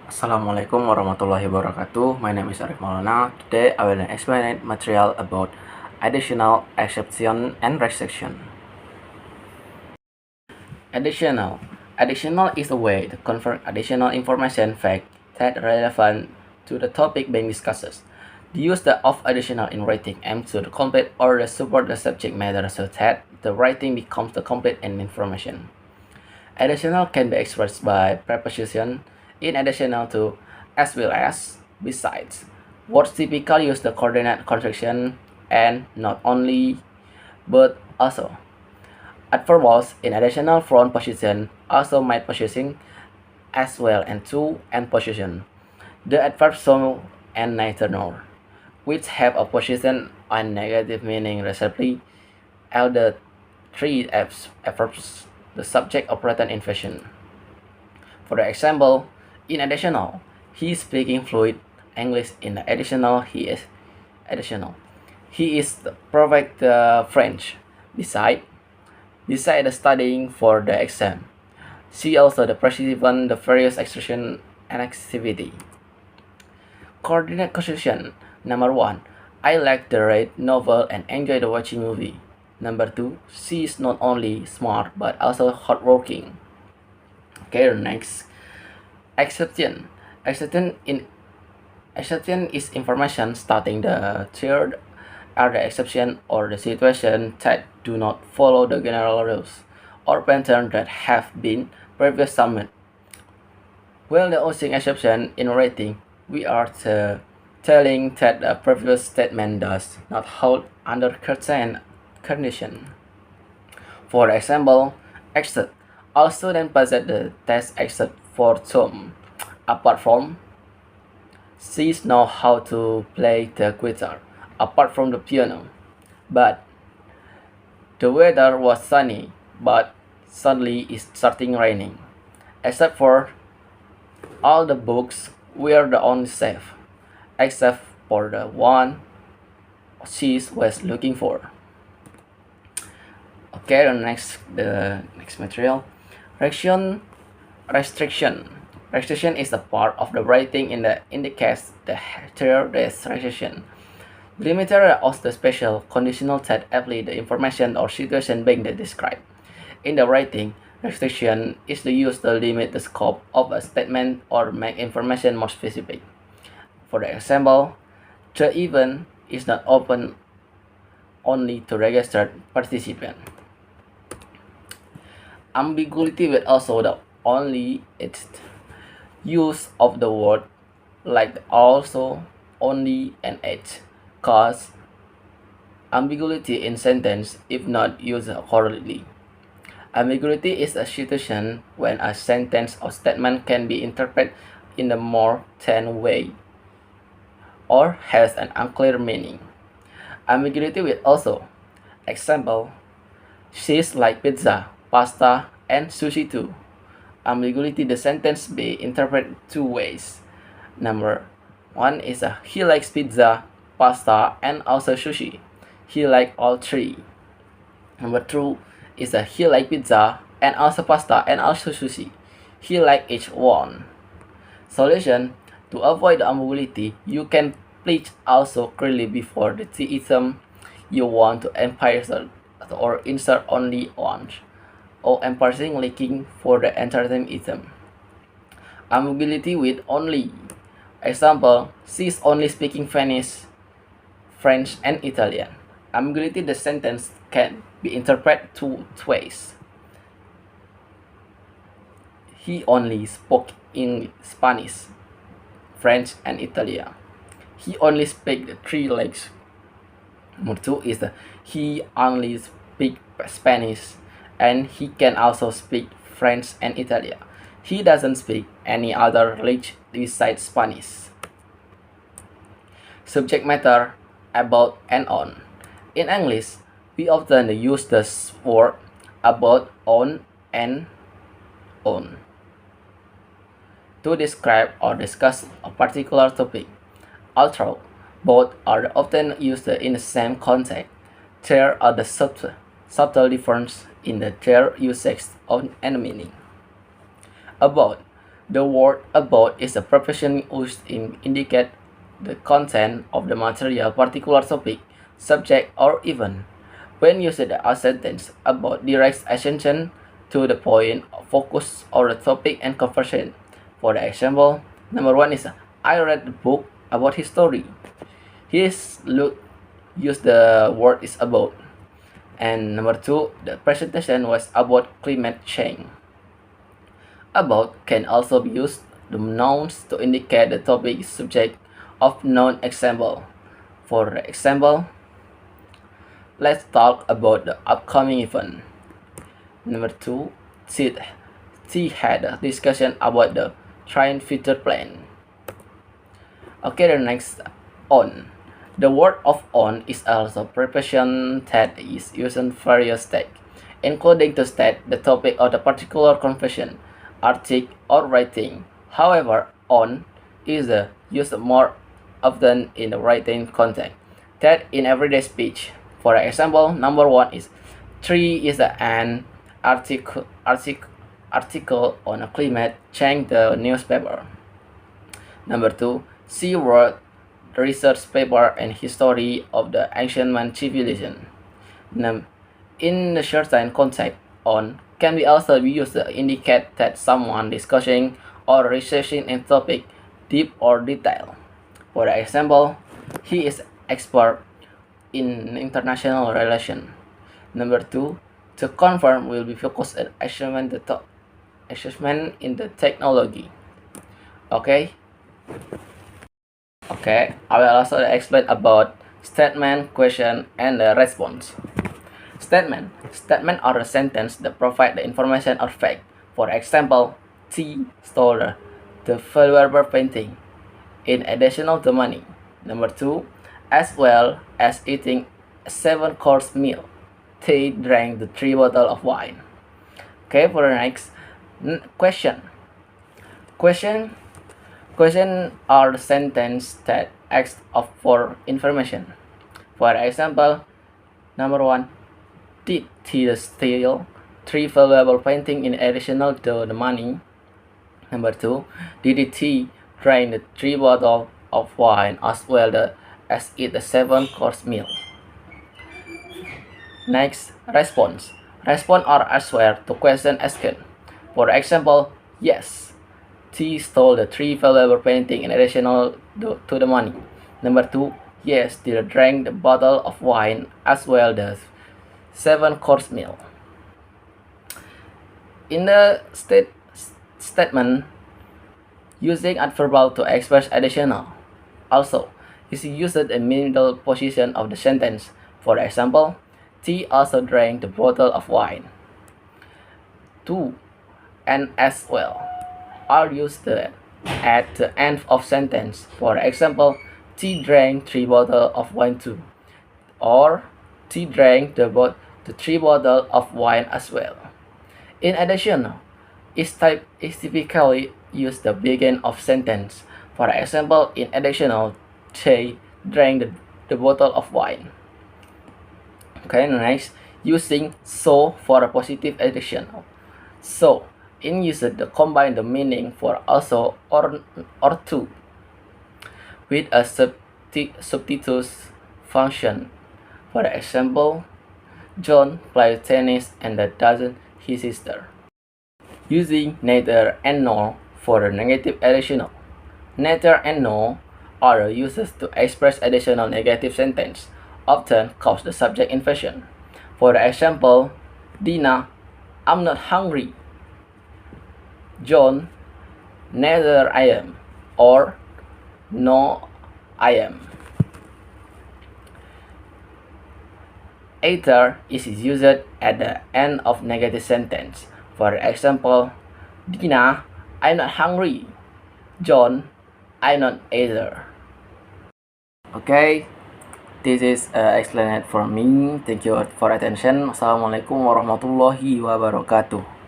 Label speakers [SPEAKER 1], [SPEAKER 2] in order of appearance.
[SPEAKER 1] Assalamualaikum warahmatullahi wabarakatuh. My name is Arif Maulana. Today I will explain material about additional, exception, and restriction. Additional. Additional is a way to convert additional information fact that relevant to the topic being discussed. The use of additional in writing aims to complete or support the subject matter so that the writing becomes the complete and information. Additional can be expressed by preposition in addition to, as well as, besides. Words typically use the coordinate contraction and not only but also. Adverbs in additional front position also might position as well and to and position. The adverbs so and neither nor, which have a position and negative meaning respectively, are the three adverbs the subject operated in fashion. For example, in additional, he is speaking fluent English. In additional, he is additional. He is perfect French. Beside studying for the exam, see also the participant the various expression and activity. Coordinate construction. Number 1. I like the read novel and enjoy the watching movie. Number 2. She is not only smart but also hardworking. Okay, next. Exception. Exception is information starting the third are the exception or the situation that do not follow the general rules or pattern that have been previously submitted. While using exception in writing, we are telling that a previous statement does not hold under certain condition. For example, except all students passed the test except for Tom. Apart from, she knows how to play the guitar, apart from the piano. But the weather was sunny, but suddenly it's starting raining. Except for all the books were the only safe, except for the one she was looking for. Okay, the next material. Restriction. Restriction is a part of the writing indicates the there is restriction. The limiter of the special conditional that apply the information or situation being described. In the writing, restriction is the use to limit the scope of a statement or make information more specific. For example, the event is not open only to registered participants. Ambiguity will also the only its use of the word like also, only, and each cause ambiguity in sentence if not used correctly. Ambiguity is a situation when a sentence or statement can be interpreted in a more than way or has an unclear meaning. Ambiguity will also, example, she's like pizza, pasta, and sushi too. Ambiguity the sentence be interpreted two ways. Number 1 is he likes pizza, pasta, and also sushi. He like all three. Number 2 is he like pizza and also pasta and also sushi. He like each one. Solution: to avoid the ambiguity, you can please also clearly before the item you want to emphasize or insert only once, or emphasizing looking for the entire item. Ambiguity with only. Example: she's only speaking Spanish, French, and Italian. Ambiguity the sentence can be interpreted two ways. He only spoke in Spanish, French, and Italian. He only speaks the three languages. Number 2 is he only speaks Spanish and he can also speak French and Italian. He doesn't speak any other language besides Spanish. Subject matter, about, and on. In English, we often use the word about, on, and on to describe or discuss a particular topic. Although both are often used in the same context, there are the subtle differences in their usage and meaning. About The word about is a preposition used to indicate the content of the material, particular topic, subject, or event. When used as a sentence, about directs attention to the point, focus on the topic and conversation. For example, number one is I read the book about history. His look use the word is about. And number two, the presentation was about climate change. About can also be used the nouns to indicate the topic subject of known example. For example, let's talk about the upcoming event. Number two, she had a discussion about the train future plan. Okay, the next, on. The word of on is also preposition that is used in various texts, including to state the topic of the particular conversation, article, or writing. However, on is used more often in the writing context than in everyday speech. For example, number one is three is an article on a climate change the newspaper. Number two, she wrote research paper and history of the ancient civilization. In the certain context, on can be also be used to indicate that someone discussing or researching a topic deep or detail. For example, he is expert in international relations. Number two, to confirm will be focused on assessment in the technology. Okay. Okay, I will also explain about statement, question, and the response. Statement. Statement are a sentence that provide the information or fact. For example, T stole the valuable painting in addition to money. Number two, as well as eating a 7-course meal, T drank the 3 bottles of wine. Okay, for the next question. Question are sentences that ask for information. For example, number one, did he steal 3 valuable paintings in addition to the money? Number two, did he drink the 3 bottles of wine as well as eat a 7-course meal? Next, response. Response or answer to question asked. For example, yes, he stole the 3 valuable paintings in addition to the money. Number two, yes, he drank the bottle of wine as well as 7-course meal. In the statement, using adverbial to express additional also is used in the middle position of the sentence. For example, T also drank the bottle of wine. To and as well are used at the end of sentence. For example, T drank 3 bottles of wine too, or T drank the 3 bottles of wine as well. In addition, is typically used the beginning of sentence. For example, in additional, T drank the bottle of wine. Okay, next, using so for a positive addition. So, in usage to combine the meaning for also or to with a substitute function. For example, John plays tennis and doesn't his sister. Using neither and nor for a negative additional. Neither and nor are used to express additional negative sentence, often cause the subject inversion. For example, Dina, I'm not hungry. John, neither I am, or no, I am. Either is used at the end of negative sentence. For example, Dina, I'm not hungry. John, I'm not either. Okay, this is explained from me. Thank you for attention. Assalamualaikum warahmatullahi wabarakatuh.